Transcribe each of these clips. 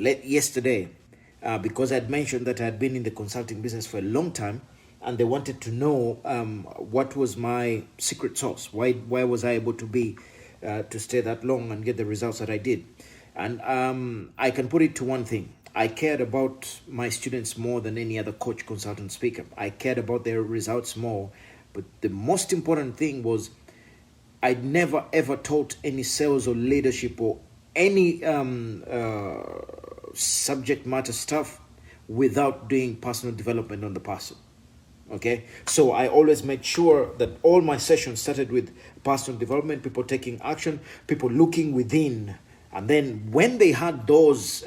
yesterday because I had mentioned that I had been in the consulting business for a long time, and they wanted to know what was my secret sauce. Why was I able to be to stay that long and get the results that I did? And I can put it to one thing. I cared about my students more than any other coach, consultant, speaker. I cared about their results more. But the most important thing was I never ever taught any sales or leadership or any subject matter stuff without doing personal development on the person. Okay, so I always made sure that all my sessions started with personal development, people taking action, people looking within. And then when they had those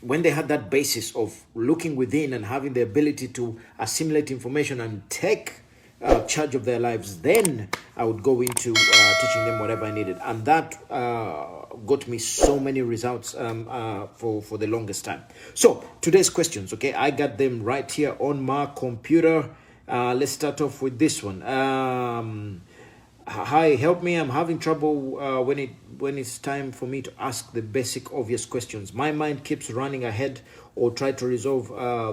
when they had that basis of looking within and having the ability to assimilate information and take charge of their lives, then I would go into teaching them whatever I needed. And that got me so many results for the longest time. So today's questions, okay, I got them right here on my computer. Let's start off with this one. Hi, help me. I'm having trouble when it's time for me to ask the basic obvious questions. My mind keeps running ahead or try to resolve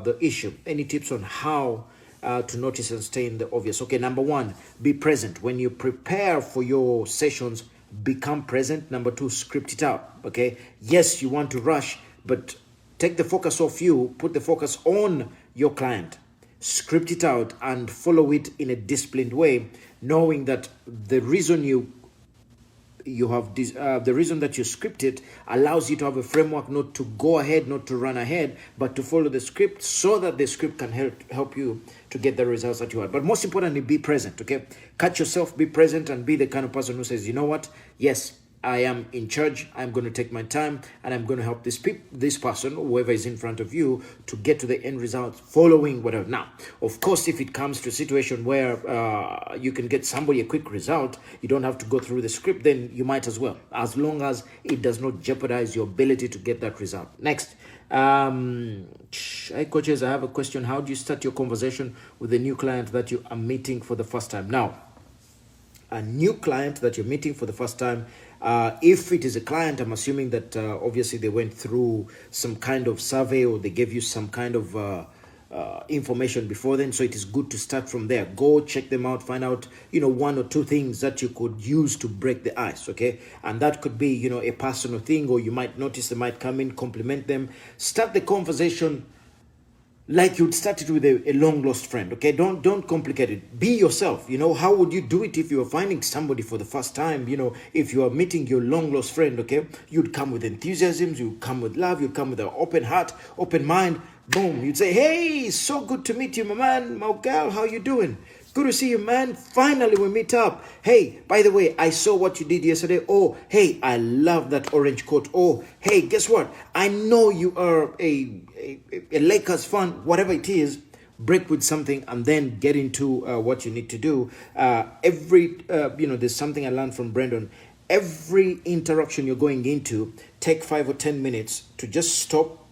the issue. Any tips on how to notice and stay in the obvious? Okay, number one, be present. When you prepare for your sessions, become present. Number two, script it out. Okay, yes, you want to rush, but take the focus off you, put the focus on your client. Script it out and follow it in a disciplined way, knowing that the reason the reason that you script it allows you to have a framework, not to go ahead, not to run ahead, but to follow the script so that the script can help you to get the results that you want. But most importantly, be present, okay? Catch yourself, be present, and be the kind of person who says, you know what? Yes, I am in charge. I'm going to take my time and I'm going to help this person, whoever is in front of you, to get to the end result following whatever. Now, of course, if it comes to a situation where you can get somebody a quick result, you don't have to go through the script, then you might as well, as long as it does not jeopardize your ability to get that result. Next, hey coaches, I have a question. How do you start your conversation with a new client that you are meeting for the first time? Now, a new client that you're meeting for the first time, if it is a client, I'm assuming that obviously they went through some kind of survey or they gave you some kind of information before then. So it is good to start from there. Go check them out, find out, one or two things that you could use to break the ice, okay? And that could be, a personal thing, or you might notice they might come in, compliment them. Start the conversation like you'd start it with a long lost friend, okay? Don't complicate it. Be yourself. How would you do it if you were finding somebody for the first time? If you are meeting your long lost friend, okay, you'd come with enthusiasm, you'd come with love, you'd come with an open heart, open mind. Boom, you'd say, hey, so good to meet you, my man, my gal, how you doing? Good to see you, man. Finally, we meet up. Hey, by the way, I saw what you did yesterday. Oh, hey, I love that orange coat. Oh, hey, guess what? I know you are a Lakers fan, whatever it is. Break with something and then get into what you need to do. There's something I learned from Brendan. Every interaction you're going into, take 5 or 10 minutes to just stop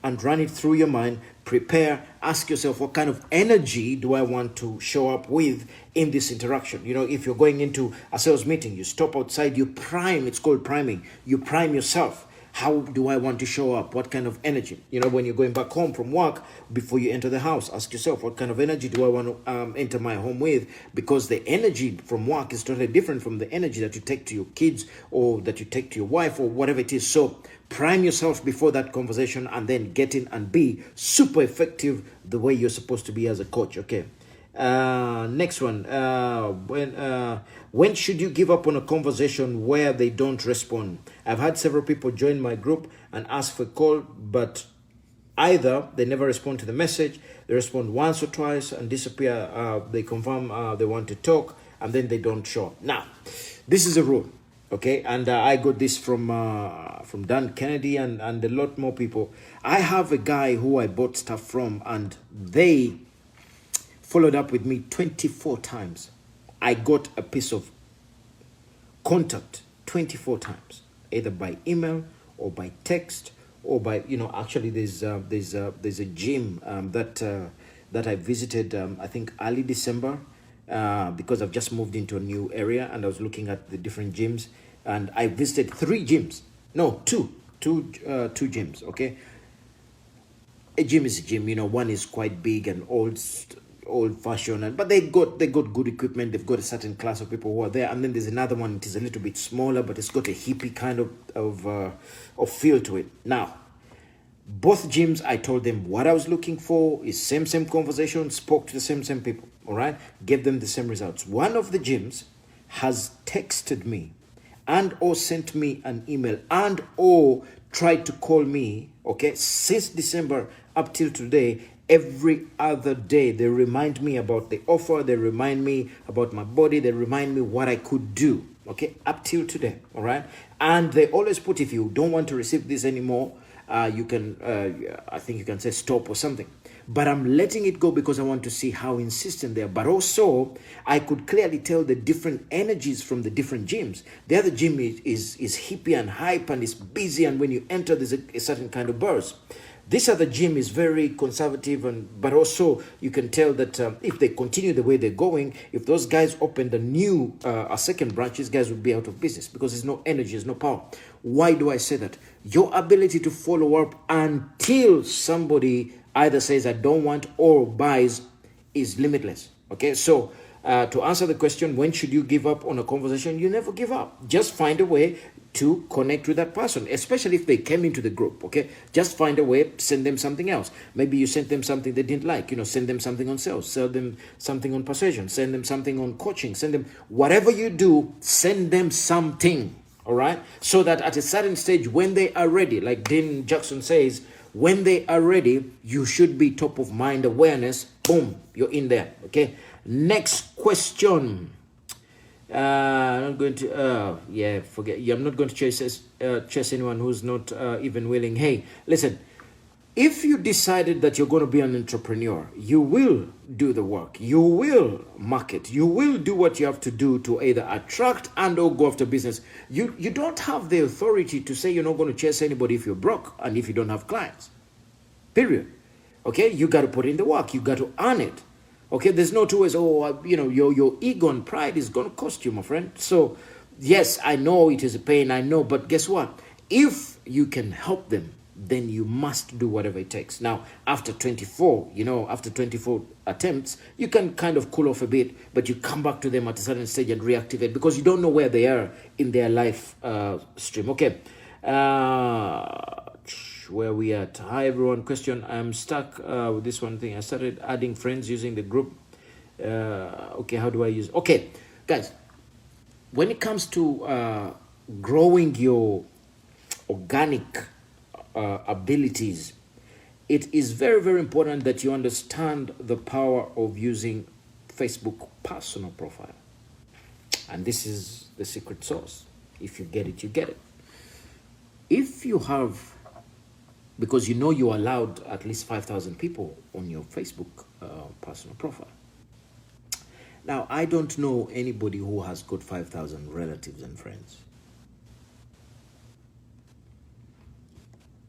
and run it through your mind, prepare, ask yourself, what kind of energy do I want to show up with in this interaction? If you're going into a sales meeting, you stop outside, you prime, it's called priming. You prime yourself. How do I want to show up? What kind of energy? When you're going back home from work, before you enter the house, ask yourself, what kind of energy do I want to enter my home with? Because the energy from work is totally different from the energy that you take to your kids or that you take to your wife or whatever it is. So prime yourself before that conversation and then get in and be super effective the way you're supposed to be as a coach, okay? Next one. When should you give up on a conversation where they don't respond? I've had several people join my group and ask for a call, but either they never respond to the message, they respond once or twice and disappear. They confirm they want to talk and then they don't show up. Now, this is a rule, okay? And I got this from Dan Kennedy and a lot more people. I have a guy who I bought stuff from and they followed up with me 24 times. I got a piece of contact 24 times, either by email or by text or by, actually there's a gym that I visited, I think early December, because I've just moved into a new area and I was looking at the different gyms and I visited 3 gyms. No, 2. two gyms, okay? A gym is a gym, one is quite big and old fashioned, but they got good equipment. They've got a certain class of people who are there, and then there's another one. It is a little bit smaller, but it's got a hippie kind of feel to it. Now, both gyms, I told them what I was looking for is same conversation, spoke to the same people, all right, gave them the same results. One of the gyms has texted me and or sent me an email and or tried to call me, okay, since December up till today. Every other day they remind me about the offer, they remind me about my body, they remind me what I could do, okay, up till today, all right? And they always put, if you don't want to receive this anymore, you can I think you can say stop or something, but I'm letting it go because I want to see how insistent they are. But also I could clearly tell the different energies from the different gyms. The other gym is hippie and hype and is busy, and when you enter there's a certain kind of burst. This other gym is very conservative, but also you can tell that if they continue the way they're going, if those guys opened a second branch, these guys would be out of business because there's no energy, there's no power. Why do I say that? Your ability to follow up until somebody either says I don't want or buys is limitless. Okay, so to answer the question, when should you give up on a conversation? You never give up. Just find a way to connect with that person, especially if they came into the group, okay? Just find a way, send them something else. Maybe you sent them something they didn't like, send them something on sales, sell them something on persuasion, send them something on coaching, send them, whatever you do, send them something, all right? So that at a certain stage, when they are ready, like Dean Jackson says, when they are ready, you should be top of mind awareness, boom, you're in there, okay? Next question. I'm not going to forget. I'm not going to chase anyone who's not even willing. Hey, listen, if you decided that you're going to be an entrepreneur, you will do the work, you will market, you will do what you have to do to either attract and or go after business. You don't have the authority to say you're not going to chase anybody if you're broke and if you don't have clients, period. Okay, you got to put in the work, you got to earn it. Okay, there's no two ways. Your ego and pride is going to cost you, my friend. So, yes, I know it is a pain, I know, but guess what? If you can help them, then you must do whatever it takes. Now, after 24 attempts, you can kind of cool off a bit, but you come back to them at a certain stage and reactivate because you don't know where they are in their life stream. Okay. Where we at? Hi everyone. Question. I'm stuck with this one thing. I started adding friends using the group. Okay, how do I use? Okay, guys. When it comes to growing your organic abilities, it is very, very important that you understand the power of using Facebook personal profile. And this is the secret sauce. If you get it, you get it. If you have, because you allowed at least 5,000 people on your Facebook personal profile. Now, I don't know anybody who has got 5,000 relatives and friends.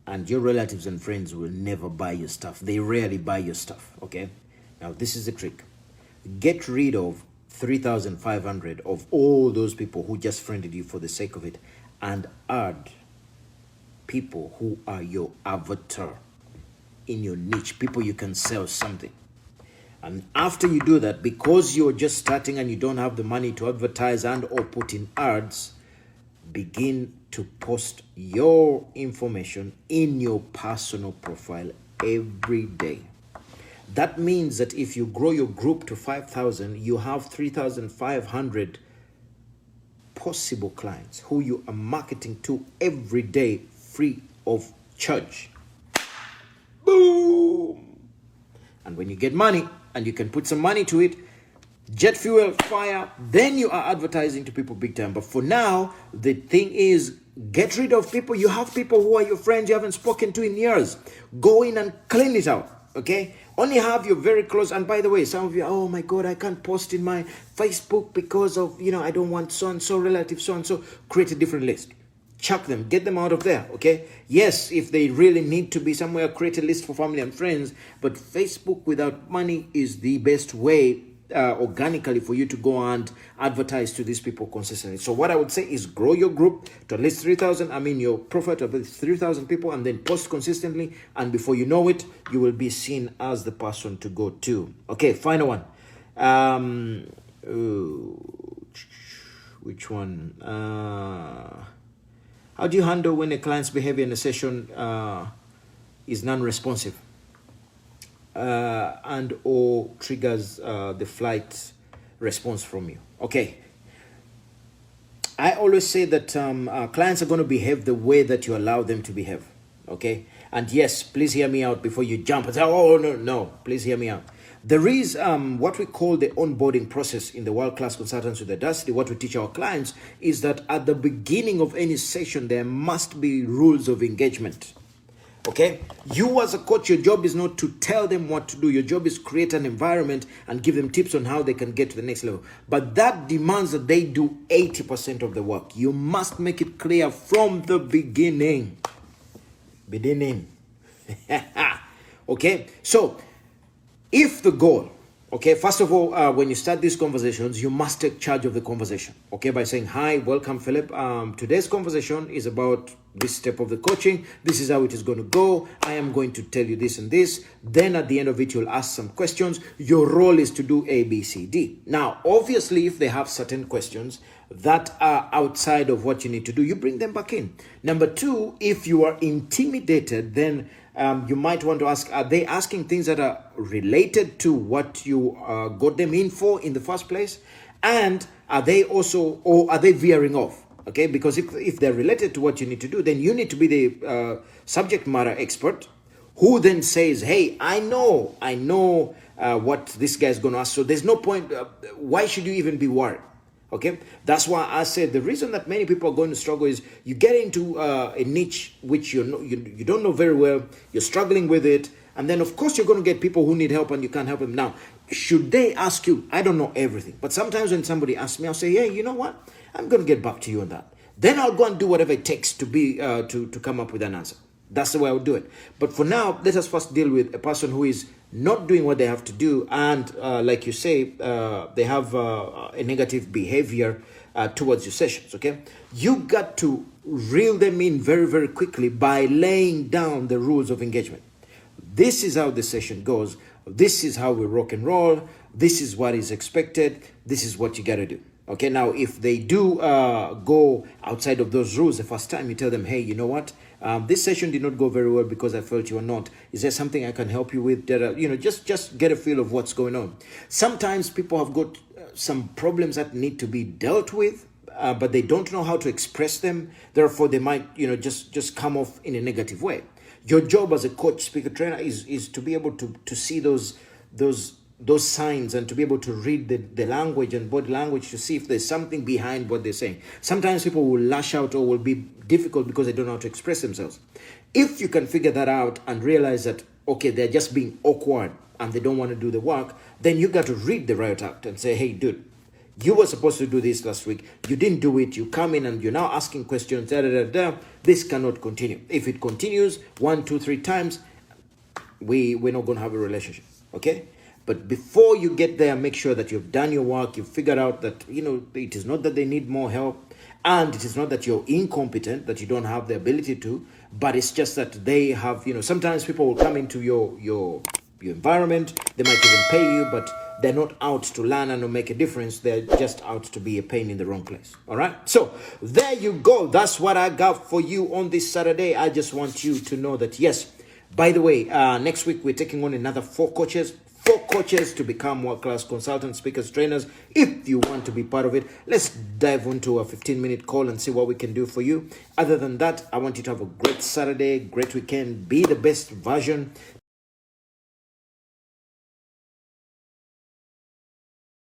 And your relatives and friends will never buy your stuff. They rarely buy your stuff, okay? Now, this is the trick. Get rid of 3,500 of all those people who just friended you for the sake of it and add people who are your avatar in your niche, people you can sell something. And after you do that, because you're just starting and you don't have the money to advertise and or put in ads, begin to post your information in your personal profile every day. That means that if you grow your group to 5,000, you have 3,500 possible clients who you are marketing to every day free of charge. Boom! And when you get money and you can put some money to it, jet fuel, fire, then you are advertising to people big time. But for now, the thing is, get rid of people. You have people who are your friends you haven't spoken to in years. Go in and clean it out, okay? Only have your very close. And by the way, some of you, oh my God, I can't post in my Facebook because of, I don't want so-and-so relative, so-and-so. Create a different list. Chuck them, get them out of there, okay? Yes, if they really need to be somewhere, create a list for family and friends. But Facebook without money is the best way organically for you to go and advertise to these people consistently. So what I would say is grow your group to at least 3,000. I mean, your profile to at least 3,000 people, and then post consistently. And before you know it, you will be seen as the person to go to. Okay, final one. Which one? How do you handle when a client's behavior in a session is non-responsive and or triggers the flight response from you? Okay. I always say that clients are going to behave the way that you allow them to behave. Okay. And yes, please hear me out before you jump and say, oh, no, please hear me out. There is what we call the onboarding process in the world-class consultants with Audacity. What we teach our clients is that at the beginning of any session, there must be rules of engagement. Okay? You as a coach, your job is not to tell them what to do. Your job is create an environment and give them tips on how they can get to the next level. But that demands that they do 80% of the work. You must make it clear from the beginning. Okay? So, if the goal, okay, first of all, when you start these conversations, you must take charge of the conversation, okay, by saying, hi, welcome, Philip. Today's conversation is about this step of the coaching. This is how it is going to go. I am going to tell you this and this. Then at the end of it, you'll ask some questions. Your role is to do A, B, C, D. Now, obviously, if they have certain questions that are outside of what you need to do, you bring them back in. Number two, if you are intimidated, then you might want to ask, are they asking things that are related to what you got them in for in the first place? And are they also, or are they veering off? Okay, because if they're related to what you need to do, then you need to be the subject matter expert who then says, hey, I know what this guy's going to ask. So there's no point. Why should you even be worried? Okay, that's why I said the reason that many people are going to struggle is you get into a niche which you don't know very well. You're struggling with it, and then of course you're going to get people who need help and you can't help them. Now, should they ask you? I don't know everything, but sometimes when somebody asks me, I'll say, hey, you know what? I'm going to get back to you on that. Then I'll go and do whatever it takes to be to come up with an answer. That's the way I would do it. But for now, let us first deal with a person who is not doing what they have to do. And like you say, they have a negative behavior towards your sessions, okay? You got to reel them in very, very quickly by laying down the rules of engagement. This is how the session goes. This is how we rock and roll. This is what is expected. This is what you got to do. Okay, now if they do go outside of those rules the first time, you tell them, hey, you know what? This session did not go very well because I felt you are not. Is there something I can help you with? Just get a feel of what's going on. Sometimes people have got some problems that need to be dealt with, but they don't know how to express them. Therefore, they might, just come off in a negative way. Your job as a coach, speaker, trainer is to be able to see those signs and to be able to read the language and body language to see if there's something behind what they're saying. Sometimes people will lash out or will be difficult because they don't know how to express themselves. If you can figure that out and realize that, okay, they're just being awkward and they don't want to do the work, then you got to read the riot act and say, hey, dude, you were supposed to do this last week. You didn't do it. You come in and you're now asking questions. This cannot continue. If it continues 1, 2, 3 times, we're not going to have a relationship. Okay? But before you get there, make sure that you've done your work. You've figured out that, it is not that they need more help. And it is not that you're incompetent, that you don't have the ability to. But it's just that they have, sometimes people will come into your environment. They might even pay you, but they're not out to learn and to make a difference. They're just out to be a pain in the wrong place. All right? So there you go. That's what I got for you on this Saturday. I just want you to know that, yes, by the way, next week we're taking on another 4 coaches to become world-class consultants, speakers, trainers. If you want to be part of it, let's dive into a 15-minute call and see what we can do for you. Other than that, I want you to have a great Saturday, great weekend. Be the best version.